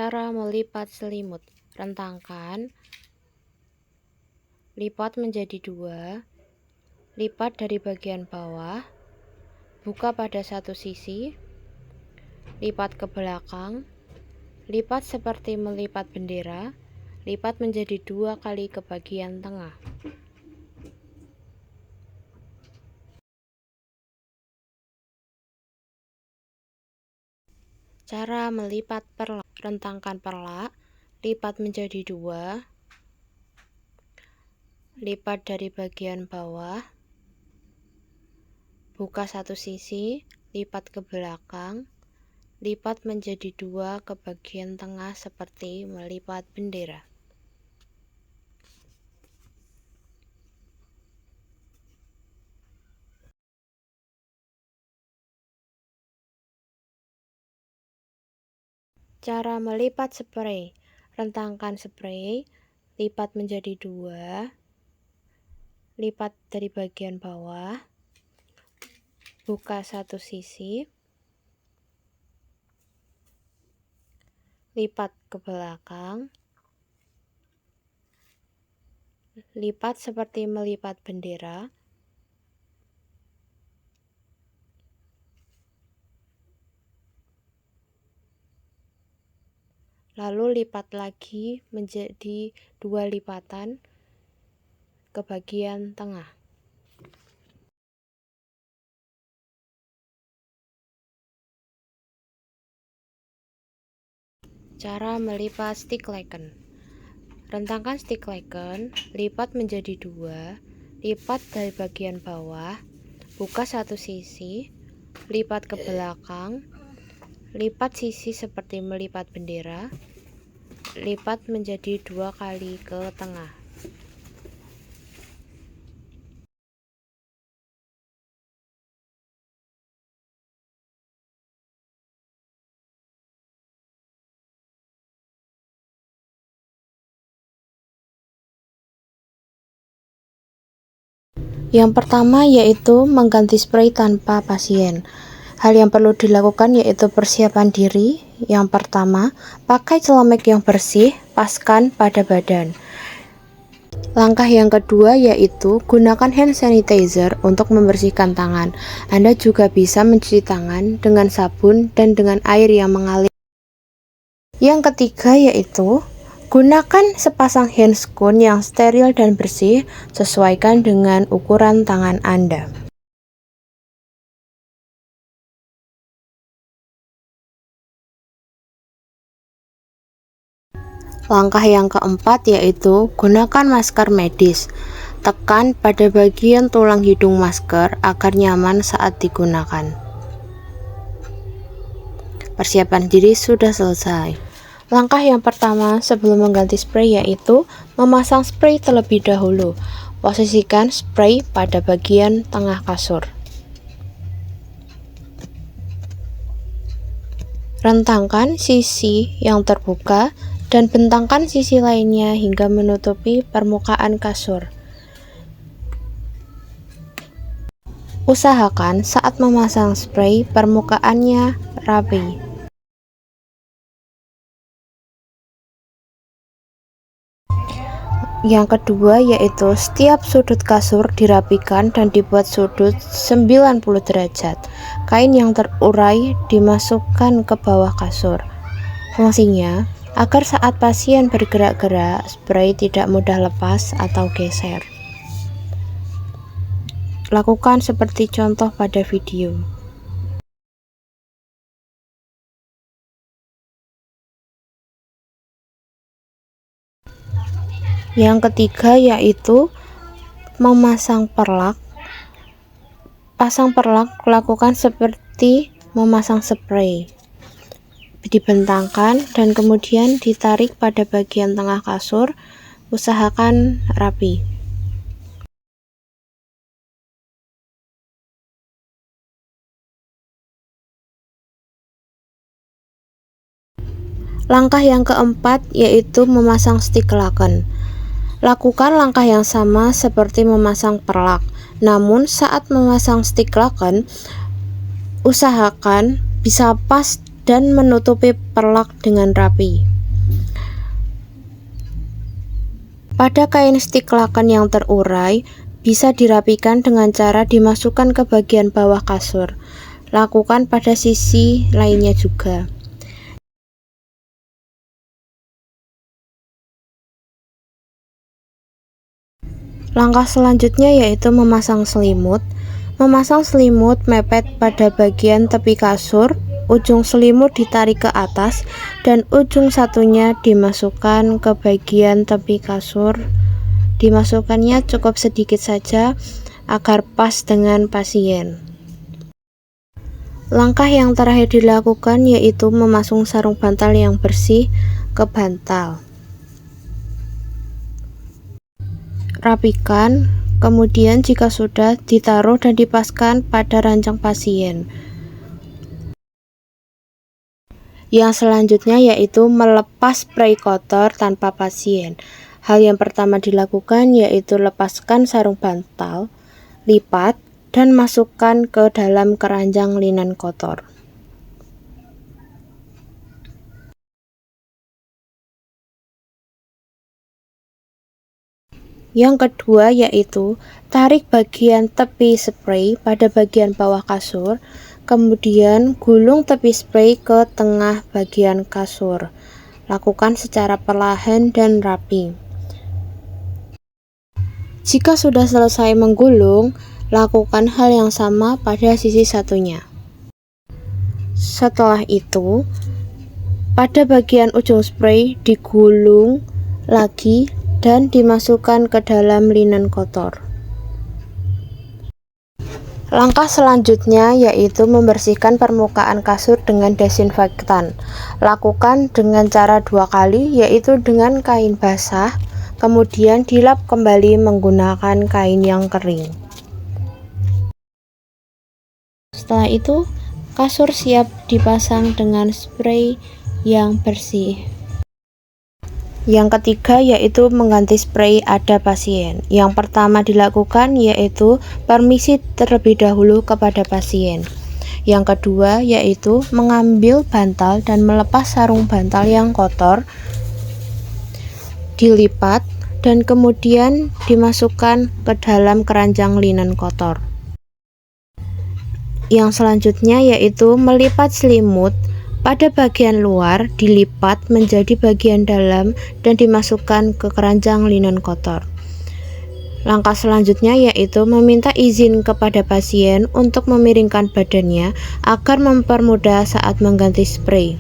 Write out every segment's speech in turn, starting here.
Cara melipat selimut. Rentangkan, lipat menjadi 2, lipat dari bagian bawah, buka pada satu sisi, lipat ke belakang, lipat seperti melipat bendera, lipat menjadi 2 kali ke bagian tengah. Cara melipat perlak. Rentangkan perlak, lipat menjadi 2, lipat dari bagian bawah, buka satu sisi, lipat ke belakang, lipat menjadi 2 ke bagian tengah seperti melipat bendera. Cara melipat spray. Rentangkan spray, lipat menjadi 2, lipat dari bagian bawah, buka satu sisi, lipat ke belakang, lipat seperti melipat bendera, lalu lipat lagi menjadi 2 lipatan ke bagian tengah. Cara melipat stick lichen. Rentangkan stick lichen, lipat menjadi 2, lipat dari bagian bawah, buka satu sisi, lipat ke belakang, lipat sisi seperti melipat bendera, lipat menjadi 2 kali ke tengah. Yang pertama yaitu mengganti spray tanpa pasien. Hal yang perlu dilakukan yaitu persiapan diri. Yang pertama, pakai celemek yang bersih, paskan pada badan. Langkah yang kedua yaitu gunakan hand sanitizer untuk membersihkan tangan. Anda juga bisa mencuci tangan dengan sabun dan dengan air yang mengalir. Yang ketiga yaitu gunakan sepasang handscoon yang steril dan bersih, sesuaikan dengan ukuran tangan Anda. Langkah yang keempat yaitu gunakan masker medis. Tekan pada bagian tulang hidung masker agar nyaman saat digunakan. Persiapan diri sudah selesai. Langkah yang pertama sebelum mengganti spray yaitu memasang spray terlebih dahulu. Posisikan spray pada bagian tengah kasur. Rentangkan sisi yang terbuka dan bentangkan sisi lainnya hingga menutupi permukaan kasur. Usahakan saat memasang spray permukaannya rapi. Yang kedua yaitu setiap sudut kasur dirapikan dan dibuat sudut 90 derajat. Kain yang terurai dimasukkan ke bawah kasur. Fungsinya agar saat pasien bergerak-gerak, spray tidak mudah lepas atau geser. Lakukan seperti contoh pada video. Yang ketiga yaitu memasang perlak. Pasang perlak lakukan seperti memasang spray. Dibentangkan dan kemudian ditarik pada bagian tengah kasur. Usahakan rapi. Langkah yang keempat yaitu memasang stick lichen. Lakukan langkah yang sama seperti memasang perlak. Namun saat memasang stick lichen, usahakan bisa pas dan menutupi perlak dengan rapi. Pada kain stik laken yang terurai, bisa dirapikan dengan cara dimasukkan ke bagian bawah kasur. Lakukan pada sisi lainnya juga. Langkah selanjutnya yaitu memasang selimut. Memasang selimut mepet pada bagian tepi kasur, ujung selimut ditarik ke atas dan ujung satunya dimasukkan ke bagian tepi kasur. Dimasukkannya cukup sedikit saja agar pas dengan pasien. Langkah yang terakhir dilakukan yaitu memasang sarung bantal yang bersih ke bantal. Rapikan, kemudian jika sudah ditaruh dan dipaskan pada ranjang pasien. Yang selanjutnya yaitu melepas spray kotor tanpa pasien. Hal yang pertama dilakukan yaitu lepaskan sarung bantal, lipat, dan masukkan ke dalam keranjang linen kotor. Yang kedua yaitu tarik bagian tepi spray pada bagian bawah kasur, kemudian gulung tepi spray ke tengah bagian kasur. Lakukan secara perlahan dan rapi. Jika sudah selesai menggulung, lakukan hal yang sama pada sisi satunya. Setelah itu, pada bagian ujung spray digulung lagi dan dimasukkan ke dalam linen kotor. Langkah selanjutnya yaitu membersihkan permukaan kasur dengan desinfektan. Lakukan dengan cara 2 kali, yaitu dengan kain basah, kemudian dilap kembali menggunakan kain yang kering. Setelah itu, kasur siap dipasang dengan spray yang bersih. Yang ketiga yaitu mengganti spray ada pasien. Yang pertama dilakukan yaitu permisi terlebih dahulu kepada pasien. Yang kedua yaitu mengambil bantal dan melepas sarung bantal yang kotor, dilipat, dan kemudian dimasukkan ke dalam keranjang linen kotor. Yang selanjutnya yaitu melipat selimut pada bagian luar, dilipat menjadi bagian dalam dan dimasukkan ke keranjang linen kotor. Langkah selanjutnya yaitu meminta izin kepada pasien untuk memiringkan badannya agar mempermudah saat mengganti spray.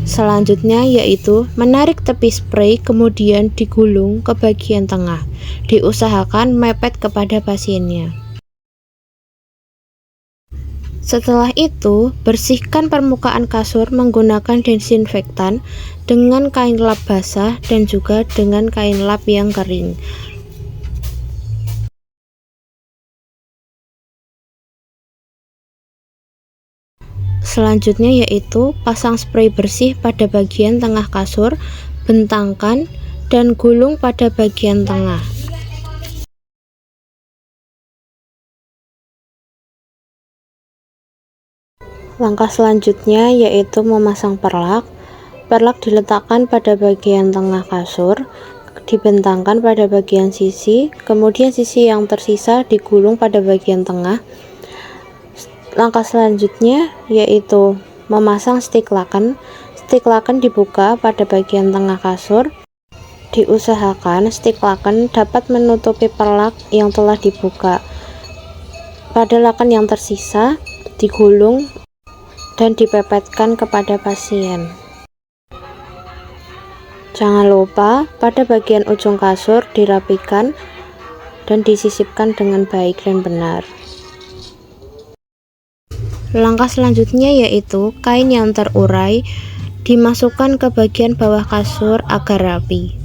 Selanjutnya yaitu menarik tepi spray kemudian digulung ke bagian tengah. Diusahakan mepet kepada pasiennya. Setelah itu, bersihkan permukaan kasur menggunakan desinfektan dengan kain lap basah dan juga dengan kain lap yang kering. Selanjutnya yaitu pasang spray bersih pada bagian tengah kasur, bentangkan, dan gulung pada bagian tengah. Langkah selanjutnya yaitu memasang perlak. Perlak diletakkan pada bagian tengah kasur, dibentangkan pada bagian sisi, kemudian sisi yang tersisa digulung pada bagian tengah. Langkah selanjutnya yaitu memasang stik laken. Stik laken dibuka pada bagian tengah kasur. Diusahakan stik laken dapat menutupi perlak yang telah dibuka. Pada laken yang tersisa digulung dan dipepetkan kepada pasien. Jangan lupa pada bagian ujung kasur dirapikan dan disisipkan dengan baik dan benar. Langkah selanjutnya yaitu kain yang terurai dimasukkan ke bagian bawah kasur agar rapi.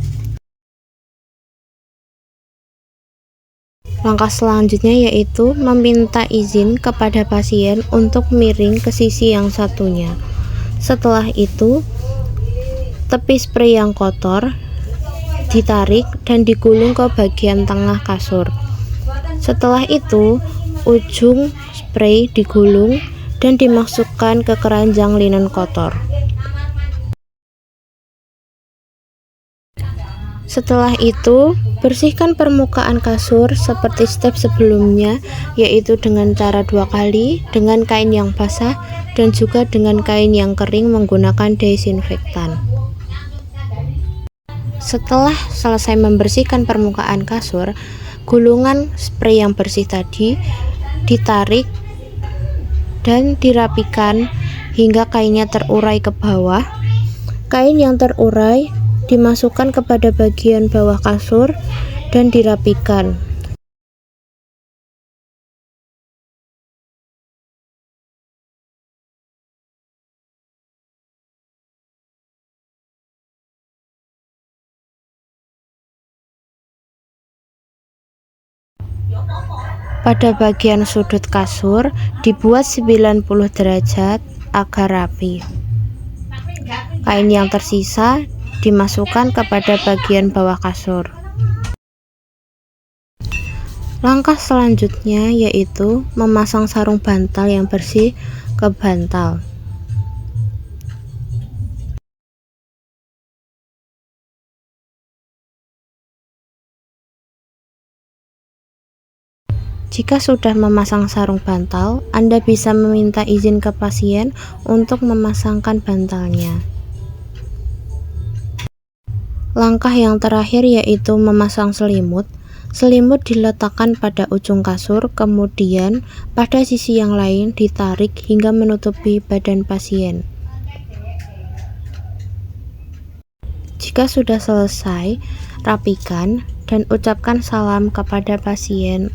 Langkah selanjutnya yaitu meminta izin kepada pasien untuk miring ke sisi yang satunya. Setelah itu, tepi spray yang kotor ditarik dan digulung ke bagian tengah kasur. Setelah itu, ujung spray digulung dan dimasukkan ke keranjang linen kotor. Setelah itu, bersihkan permukaan kasur seperti step sebelumnya, yaitu dengan cara 2 kali dengan kain yang basah dan juga dengan kain yang kering menggunakan desinfektan. Setelah selesai membersihkan permukaan kasur, gulungan spray yang bersih tadi ditarik dan dirapikan hingga kainnya terurai ke bawah. Kain yang terurai dimasukkan kepada bagian bawah kasur dan dirapikan. Pada bagian sudut kasur dibuat 90 derajat agar rapi. Kain yang tersisa dimasukkan kepada bagian bawah kasur. Langkah selanjutnya yaitu memasang sarung bantal yang bersih ke bantal. Jika sudah memasang sarung bantal, Anda bisa meminta izin ke pasien untuk memasangkan bantalnya. Langkah yang terakhir yaitu memasang selimut. Selimut diletakkan pada ujung kasur, kemudian pada sisi yang lain ditarik hingga menutupi badan pasien. Jika sudah selesai, rapikan dan ucapkan salam kepada pasien.